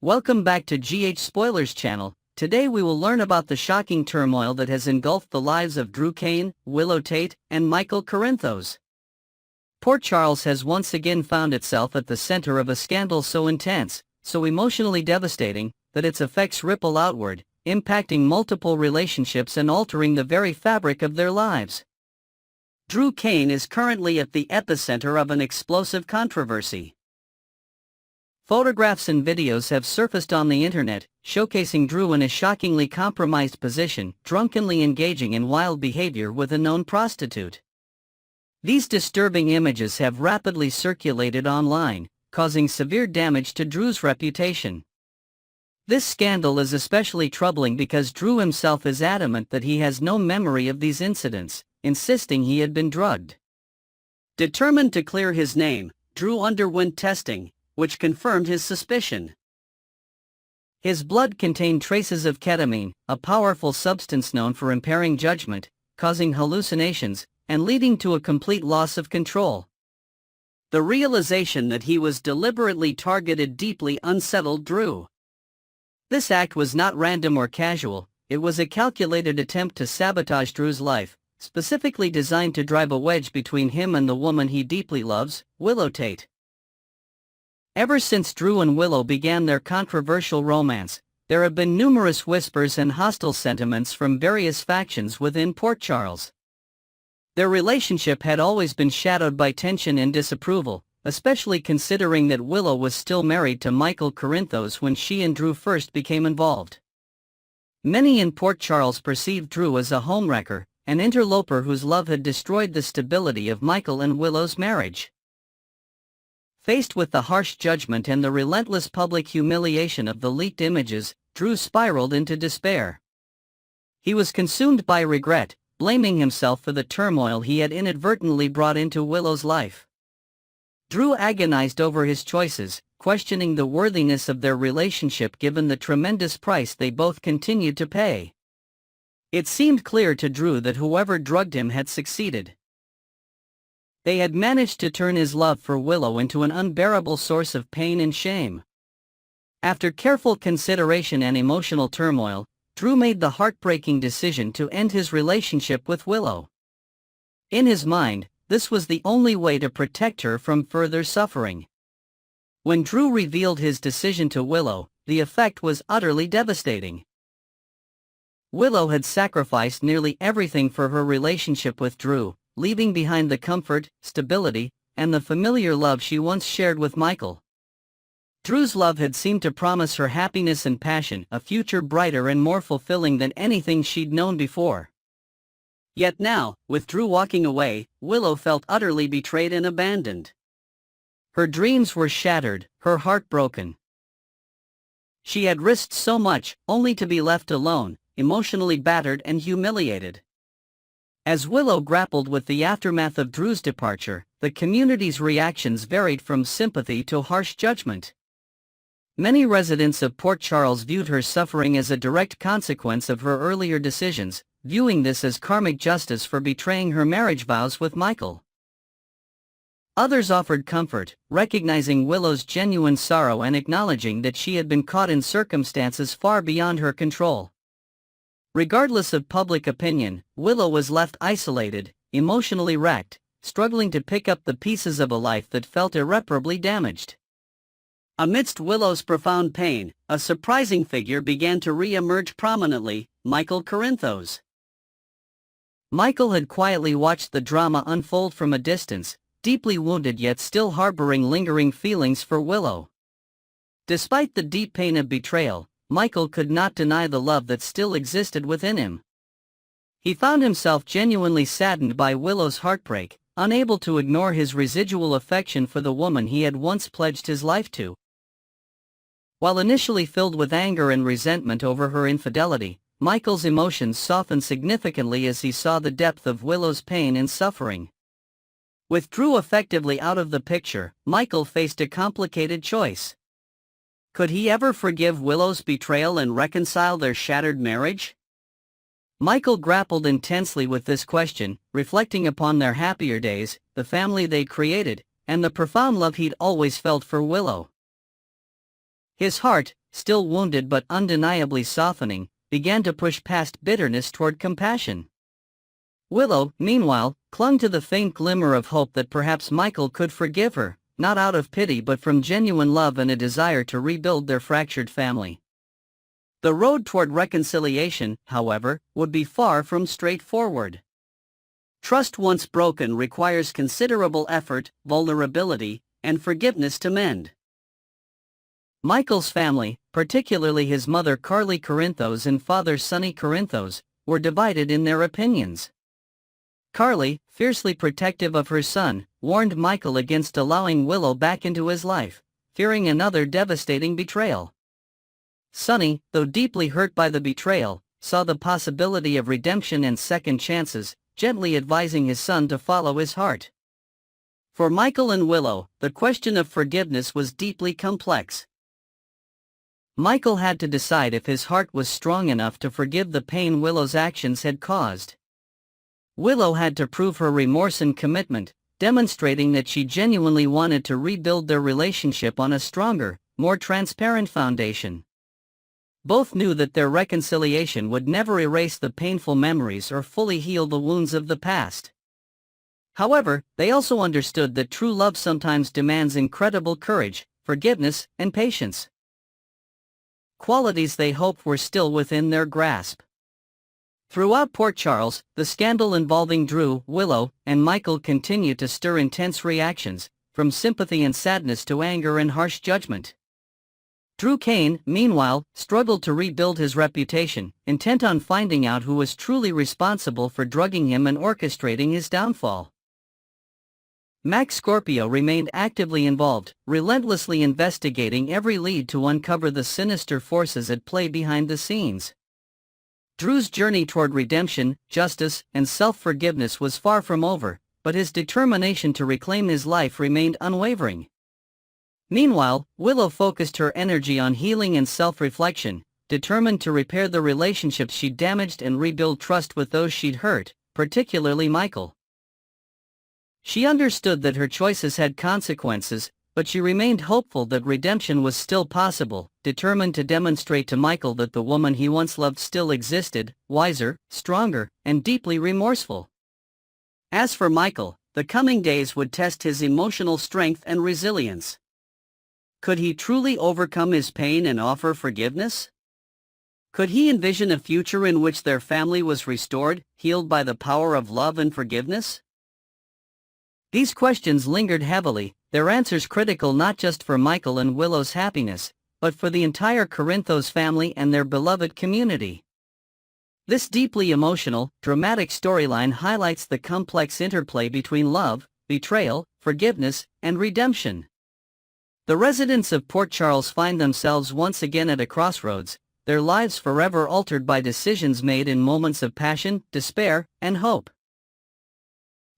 Welcome back to GH Spoilers channel. Today we will learn about the shocking turmoil that has engulfed the lives of Drew Cain, Willow Tate, and Michael Corinthos. Port Charles has once again found itself at the center of a scandal so intense, so emotionally devastating, that its effects ripple outward, impacting multiple relationships and altering the very fabric of their lives. Drew Cain is currently at the epicenter of an explosive controversy. Photographs and videos have surfaced on the internet, showcasing Drew in a shockingly compromised position, drunkenly engaging in wild behavior with a known prostitute. These disturbing images have rapidly circulated online, causing severe damage to Drew's reputation. This scandal is especially troubling because Drew himself is adamant that he has no memory of these incidents, insisting he had been drugged. Determined to clear his name, Drew underwent testing, which confirmed his suspicion. His blood contained traces of ketamine, a powerful substance known for impairing judgment, causing hallucinations, and leading to a complete loss of control. The realization that he was deliberately targeted deeply unsettled Drew. This act was not random or casual, it was a calculated attempt to sabotage Drew's life, specifically designed to drive a wedge between him and the woman he deeply loves, Willow Tate. Ever since Drew and Willow began their controversial romance, there have been numerous whispers and hostile sentiments from various factions within Port Charles. Their relationship had always been shadowed by tension and disapproval, especially considering that Willow was still married to Michael Corinthos when she and Drew first became involved. Many in Port Charles perceived Drew as a homewrecker, an interloper whose love had destroyed the stability of Michael and Willow's marriage. Faced with the harsh judgment and the relentless public humiliation of the leaked images, Drew spiraled into despair. He was consumed by regret, blaming himself for the turmoil he had inadvertently brought into Willow's life. Drew agonized over his choices, questioning the worthiness of their relationship given the tremendous price they both continued to pay. It seemed clear to Drew that whoever drugged him had succeeded. They had managed to turn his love for Willow into an unbearable source of pain and shame. After careful consideration and emotional turmoil, Drew made the heartbreaking decision to end his relationship with Willow. In his mind, this was the only way to protect her from further suffering. When Drew revealed his decision to Willow, the effect was utterly devastating. Willow had sacrificed nearly everything for her relationship with Drew, leaving behind the comfort, stability, and the familiar love she once shared with Michael. Drew's love had seemed to promise her happiness and passion, a future brighter and more fulfilling than anything she'd known before. Yet now, with Drew walking away, Willow felt utterly betrayed and abandoned. Her dreams were shattered, her heart broken. She had risked so much, only to be left alone, emotionally battered and humiliated. As Willow grappled with the aftermath of Drew's departure, the community's reactions varied from sympathy to harsh judgment. Many residents of Port Charles viewed her suffering as a direct consequence of her earlier decisions, viewing this as karmic justice for betraying her marriage vows with Michael. Others offered comfort, recognizing Willow's genuine sorrow and acknowledging that she had been caught in circumstances far beyond her control. Regardless of public opinion, Willow was left isolated, emotionally wrecked, struggling to pick up the pieces of a life that felt irreparably damaged. Amidst Willow's profound pain, a surprising figure began to re-emerge prominently, Michael Corinthos. Michael had quietly watched the drama unfold from a distance, deeply wounded yet still harboring lingering feelings for Willow. Despite the deep pain of betrayal, Michael could not deny the love that still existed within him. He found himself genuinely saddened by Willow's heartbreak, unable to ignore his residual affection for the woman he had once pledged his life to. While initially filled with anger and resentment over her infidelity, Michael's emotions softened significantly as he saw the depth of Willow's pain and suffering. With Drew effectively out of the picture, Michael faced a complicated choice. Could he ever forgive Willow's betrayal and reconcile their shattered marriage? Michael grappled intensely with this question, reflecting upon their happier days, the family they created, and the profound love he'd always felt for Willow. His heart, still wounded but undeniably softening, began to push past bitterness toward compassion. Willow, meanwhile, clung to the faint glimmer of hope that perhaps Michael could forgive her, not out of pity but from genuine love and a desire to rebuild their fractured family. The road toward reconciliation, however, would be far from straightforward. Trust once broken requires considerable effort, vulnerability, and forgiveness to mend. Michael's family, particularly his mother Carly Corinthos and father Sonny Corinthos, were divided in their opinions. Carly, fiercely protective of her son, warned Michael against allowing Willow back into his life, fearing another devastating betrayal. Sonny, though deeply hurt by the betrayal, saw the possibility of redemption and second chances, gently advising his son to follow his heart. For Michael and Willow, the question of forgiveness was deeply complex. Michael had to decide if his heart was strong enough to forgive the pain Willow's actions had caused. Willow had to prove her remorse and commitment, demonstrating that she genuinely wanted to rebuild their relationship on a stronger, more transparent foundation. Both knew that their reconciliation would never erase the painful memories or fully heal the wounds of the past. However, they also understood that true love sometimes demands incredible courage, forgiveness, and patience. Qualities they hoped were still within their grasp. Throughout Port Charles, the scandal involving Drew, Willow, and Michael continued to stir intense reactions, from sympathy and sadness to anger and harsh judgment. Drew Kane, meanwhile, struggled to rebuild his reputation, intent on finding out who was truly responsible for drugging him and orchestrating his downfall. Max Scorpio remained actively involved, relentlessly investigating every lead to uncover the sinister forces at play behind the scenes. Drew's journey toward redemption, justice, and self-forgiveness was far from over, but his determination to reclaim his life remained unwavering. Meanwhile, Willow focused her energy on healing and self-reflection, determined to repair the relationships she'd damaged and rebuild trust with those she'd hurt, particularly Michael. She understood that her choices had consequences, but she remained hopeful that redemption was still possible, determined to demonstrate to Michael that the woman he once loved still existed, wiser, stronger, and deeply remorseful. As for Michael, the coming days would test his emotional strength and resilience. Could he truly overcome his pain and offer forgiveness? Could he envision a future in which their family was restored, healed by the power of love and forgiveness? These questions lingered heavily, their answers critical not just for Michael and Willow's happiness, but for the entire Corinthos family and their beloved community. This deeply emotional, dramatic storyline highlights the complex interplay between love, betrayal, forgiveness, and redemption. The residents of Port Charles find themselves once again at a crossroads, their lives forever altered by decisions made in moments of passion, despair, and hope.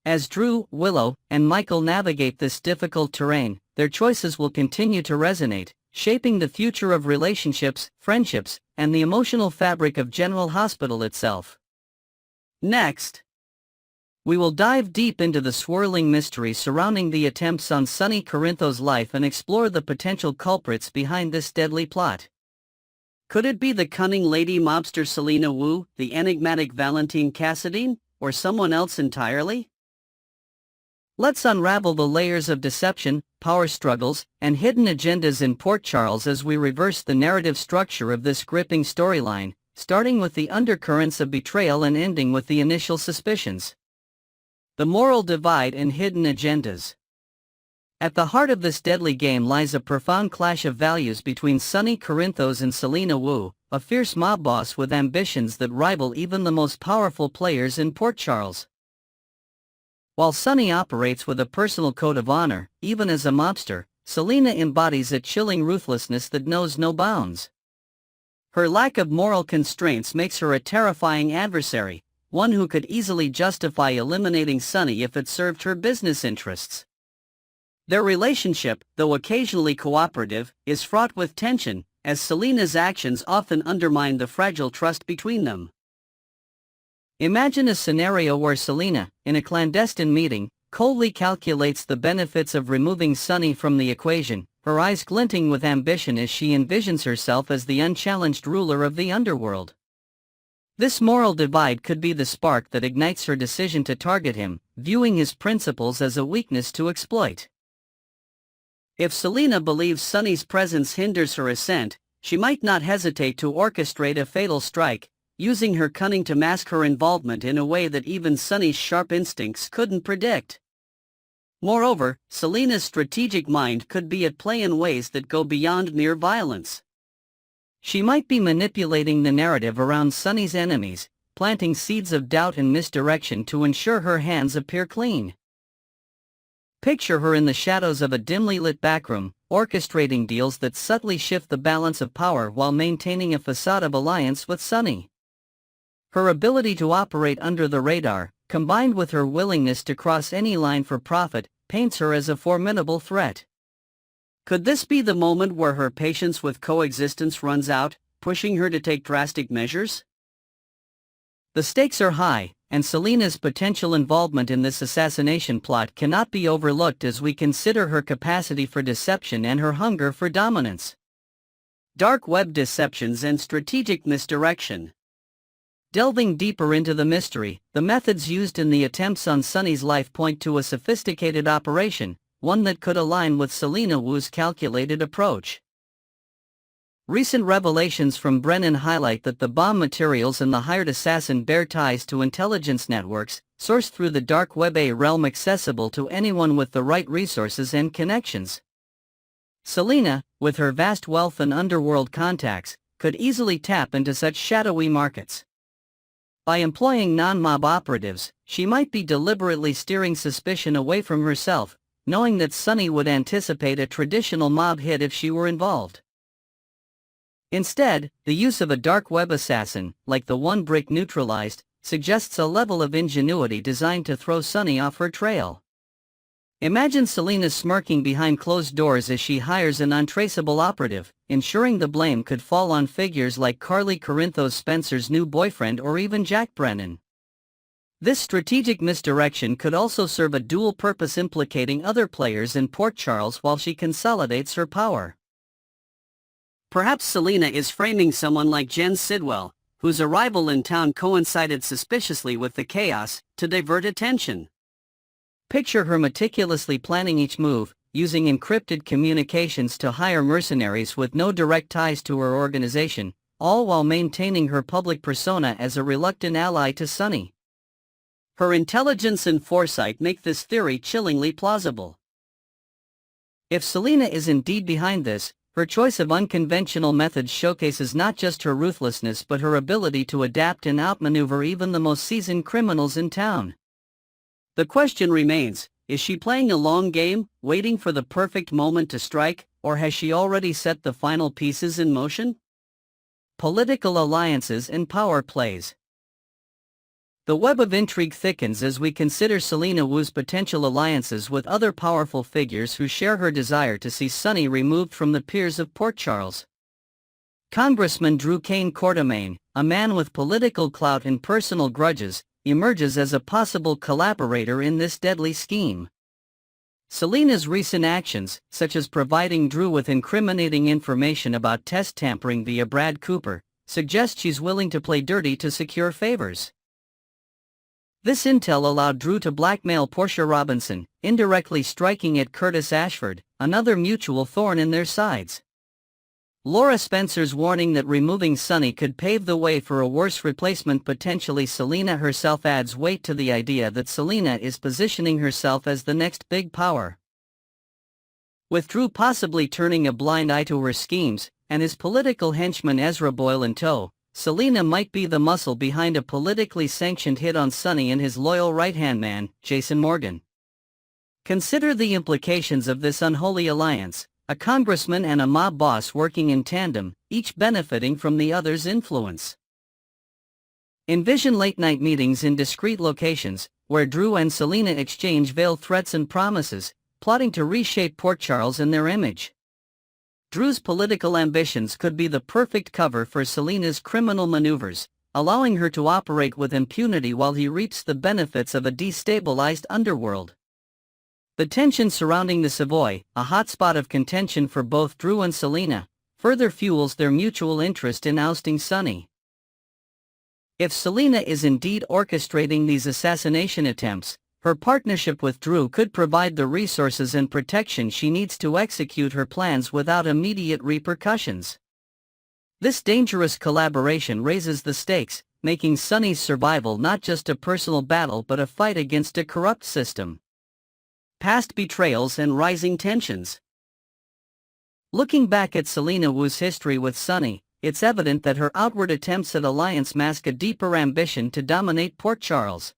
As Drew, Willow, and Michael navigate this difficult terrain, their choices will continue to resonate, shaping the future of relationships, friendships, and the emotional fabric of General Hospital itself. Next, we will dive deep into the swirling mystery surrounding the attempts on Sonny Corinthos' life and explore the potential culprits behind this deadly plot. Could it be the cunning lady mobster Selena Wu, the enigmatic Valentine Cassadine, or someone else entirely? Let's unravel the layers of deception, power struggles, and hidden agendas in Port Charles as we reverse the narrative structure of this gripping storyline, starting with the undercurrents of betrayal and ending with the initial suspicions. The moral divide and hidden agendas. At the heart of this deadly game lies a profound clash of values between Sonny Corinthos and Selena Wu, a fierce mob boss with ambitions that rival even the most powerful players in Port Charles. While Sonny operates with a personal code of honor, even as a mobster, Selena embodies a chilling ruthlessness that knows no bounds. Her lack of moral constraints makes her a terrifying adversary, one who could easily justify eliminating Sonny if it served her business interests. Their relationship, though occasionally cooperative, is fraught with tension, as Selena's actions often undermine the fragile trust between them. Imagine a scenario where Selena, in a clandestine meeting, coldly calculates the benefits of removing Sonny from the equation, her eyes glinting with ambition as she envisions herself as the unchallenged ruler of the underworld. This moral divide could be the spark that ignites her decision to target him, viewing his principles as a weakness to exploit. If Selena believes Sonny's presence hinders her ascent, she might not hesitate to orchestrate a fatal strike, using her cunning to mask her involvement in a way that even Sonny's sharp instincts couldn't predict. Moreover, Selena's strategic mind could be at play in ways that go beyond mere violence. She might be manipulating the narrative around Sonny's enemies, planting seeds of doubt and misdirection to ensure her hands appear clean. Picture her in the shadows of a dimly lit backroom, orchestrating deals that subtly shift the balance of power while maintaining a facade of alliance with Sonny. Her ability to operate under the radar, combined with her willingness to cross any line for profit, paints her as a formidable threat. Could this be the moment where her patience with coexistence runs out, pushing her to take drastic measures? The stakes are high, and Selena's potential involvement in this assassination plot cannot be overlooked as we consider her capacity for deception and her hunger for dominance. Dark web deceptions and strategic misdirection. Delving deeper into the mystery, the methods used in the attempts on Sonny's life point to a sophisticated operation, one that could align with Selena Wu's calculated approach. Recent revelations from Brennan highlight that the bomb materials and the hired assassin bear ties to intelligence networks, sourced through the dark web, a realm accessible to anyone with the right resources and connections. Selena, with her vast wealth and underworld contacts, could easily tap into such shadowy markets. By employing non-mob operatives, she might be deliberately steering suspicion away from herself, knowing that Sonny would anticipate a traditional mob hit if she were involved. Instead, the use of a dark web assassin, like the one Brick neutralized, suggests a level of ingenuity designed to throw Sonny off her trail. Imagine Selena smirking behind closed doors as she hires an untraceable operative, ensuring the blame could fall on figures like Carly Corinthos Spencer's new boyfriend or even Jack Brennan. This strategic misdirection could also serve a dual purpose, implicating other players in Port Charles while she consolidates her power. Perhaps Selena is framing someone like Jen Sidwell, whose arrival in town coincided suspiciously with the chaos, to divert attention. Picture her meticulously planning each move, using encrypted communications to hire mercenaries with no direct ties to her organization, all while maintaining her public persona as a reluctant ally to Sonny. Her intelligence and foresight make this theory chillingly plausible. If Selena is indeed behind this, her choice of unconventional methods showcases not just her ruthlessness but her ability to adapt and outmaneuver even the most seasoned criminals in town. The question remains, is she playing a long game, waiting for the perfect moment to strike, or has she already set the final pieces in motion? Political alliances and power plays. The web of intrigue thickens as we consider Selena Wu's potential alliances with other powerful figures who share her desire to see Sonny removed from the piers of Port Charles. Congressman Drew Kane Quartermain, a man with political clout and personal grudges, emerges as a possible collaborator in this deadly scheme. Selena's recent actions, such as providing Drew with incriminating information about test tampering via Brad Cooper, suggest she's willing to play dirty to secure favors. This intel allowed Drew to blackmail Portia Robinson, indirectly striking at Curtis Ashford, another mutual thorn in their sides. Laura Spencer's warning that removing Sonny could pave the way for a worse replacement, potentially Selena herself, adds weight to the idea that Selena is positioning herself as the next big power. With Drew possibly turning a blind eye to her schemes, and his political henchman Ezra Boyle in tow, Selena might be the muscle behind a politically sanctioned hit on Sonny and his loyal right-hand man, Jason Morgan. Consider the implications of this unholy alliance. A congressman and a mob boss working in tandem, each benefiting from the other's influence. Envision late-night meetings in discreet locations, where Drew and Selena exchange veiled threats and promises, plotting to reshape Port Charles and their image. Drew's political ambitions could be the perfect cover for Selena's criminal maneuvers, allowing her to operate with impunity while he reaps the benefits of a destabilized underworld. The tension surrounding the Savoy, a hotspot of contention for both Drew and Selena, further fuels their mutual interest in ousting Sonny. If Selena is indeed orchestrating these assassination attempts, her partnership with Drew could provide the resources and protection she needs to execute her plans without immediate repercussions. This dangerous collaboration raises the stakes, making Sonny's survival not just a personal battle but a fight against a corrupt system. Past betrayals and rising tensions. Looking back at Selena Wu's history with Sonny, it's evident that her outward attempts at alliance mask a deeper ambition to dominate Port Charles.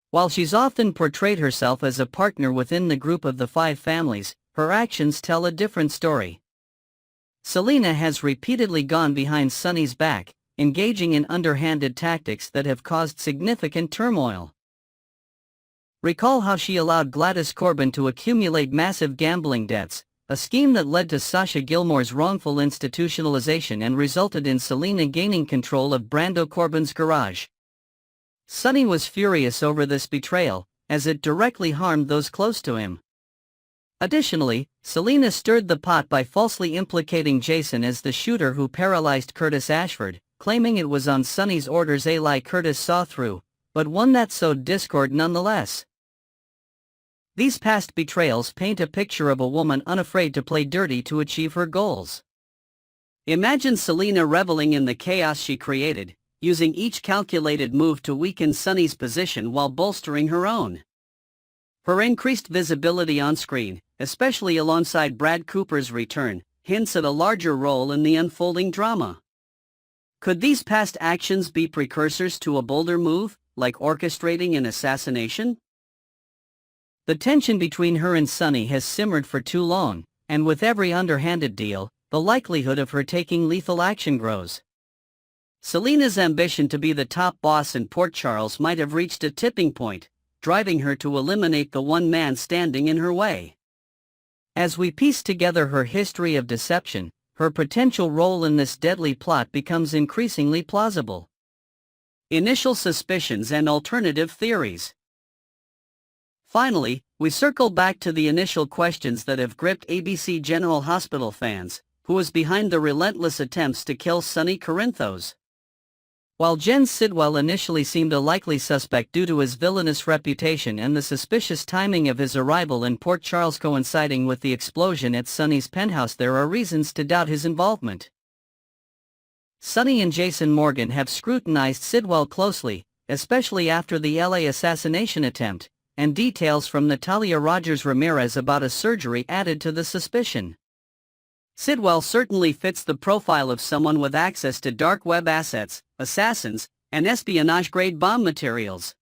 While she's often portrayed herself as a partner within the group of the five families, her actions tell a different story. Selena has repeatedly gone behind Sonny's back, engaging in underhanded tactics that have caused significant turmoil. Recall how she allowed Gladys Corbin to accumulate massive gambling debts, a scheme that led to Sasha Gilmore's wrongful institutionalization and resulted in Selena gaining control of Brando Corbin's garage. Sonny was furious over this betrayal, as it directly harmed those close to him. Additionally, Selena stirred the pot by falsely implicating Jason as the shooter who paralyzed Curtis Ashford, claiming it was on Sonny's orders, a lie Curtis saw through, but one that sowed discord nonetheless. These past betrayals paint a picture of a woman unafraid to play dirty to achieve her goals. Imagine Selena reveling in the chaos she created, using each calculated move to weaken Sonny's position while bolstering her own. Her increased visibility on screen, especially alongside Brad Cooper's return, hints at a larger role in the unfolding drama. Could these past actions be precursors to a bolder move, like orchestrating an assassination? The tension between her and Sonny has simmered for too long, and with every underhanded deal, the likelihood of her taking lethal action grows. Selena's ambition to be the top boss in Port Charles might have reached a tipping point, driving her to eliminate the one man standing in her way. As we piece together her history of deception, her potential role in this deadly plot becomes increasingly plausible. Initial suspicions and alternative theories. Finally, we circle back to the initial questions that have gripped ABC General Hospital fans: who was behind the relentless attempts to kill Sonny Corinthos? While Jen Sidwell initially seemed a likely suspect due to his villainous reputation and the suspicious timing of his arrival in Port Charles coinciding with the explosion at Sonny's penthouse, there are reasons to doubt his involvement. Sonny and Jason Morgan have scrutinized Sidwell closely, especially after the LA assassination attempt, and details from Natalia Rogers Ramirez about a surgery added to the suspicion. Sidwell certainly fits the profile of someone with access to dark web assets, assassins, and espionage-grade bomb materials.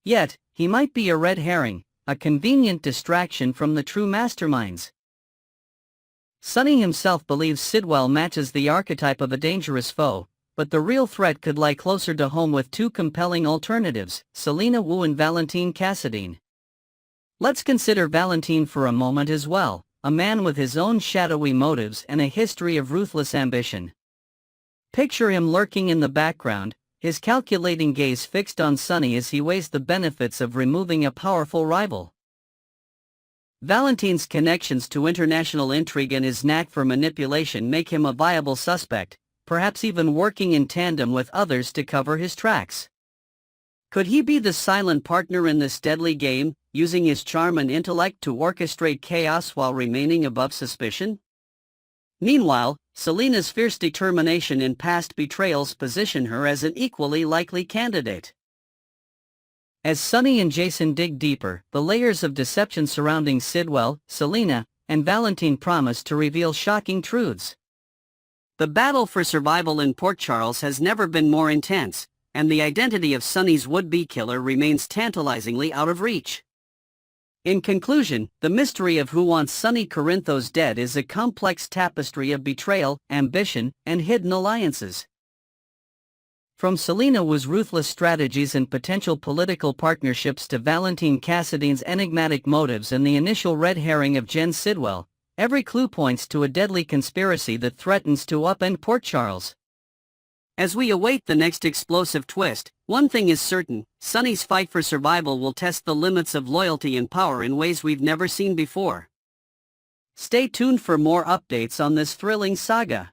Yet, he might be a red herring, a convenient distraction from the true masterminds. Sonny himself believes Sidwell matches the archetype of a dangerous foe, but the real threat could lie closer to home with two compelling alternatives: Selena Wu and Valentine Cassadine. Let's consider Valentine for a moment as well, a man with his own shadowy motives and a history of ruthless ambition. Picture him lurking in the background, his calculating gaze fixed on Sonny as he weighs the benefits of removing a powerful rival. Valentine's connections to international intrigue and his knack for manipulation make him a viable suspect, perhaps even working in tandem with others to cover his tracks. Could he be the silent partner in this deadly game, using his charm and intellect to orchestrate chaos while remaining above suspicion? Meanwhile, Selena's fierce determination in past betrayals position her as an equally likely candidate. As Sonny and Jason dig deeper, the layers of deception surrounding Sidwell, Selena, and Valentine promise to reveal shocking truths. The battle for survival in Port Charles has never been more intense, and the identity of Sonny's would-be killer remains tantalizingly out of reach. In conclusion, the mystery of who wants Sonny Corinthos dead is a complex tapestry of betrayal, ambition, and hidden alliances. From Selena Wu's ruthless strategies and potential political partnerships to Valentine Cassadine's enigmatic motives and the initial red herring of Jen Sidwell, every clue points to a deadly conspiracy that threatens to upend Port Charles. As we await the next explosive twist, one thing is certain: Sonny's fight for survival will test the limits of loyalty and power in ways we've never seen before. Stay tuned for more updates on this thrilling saga.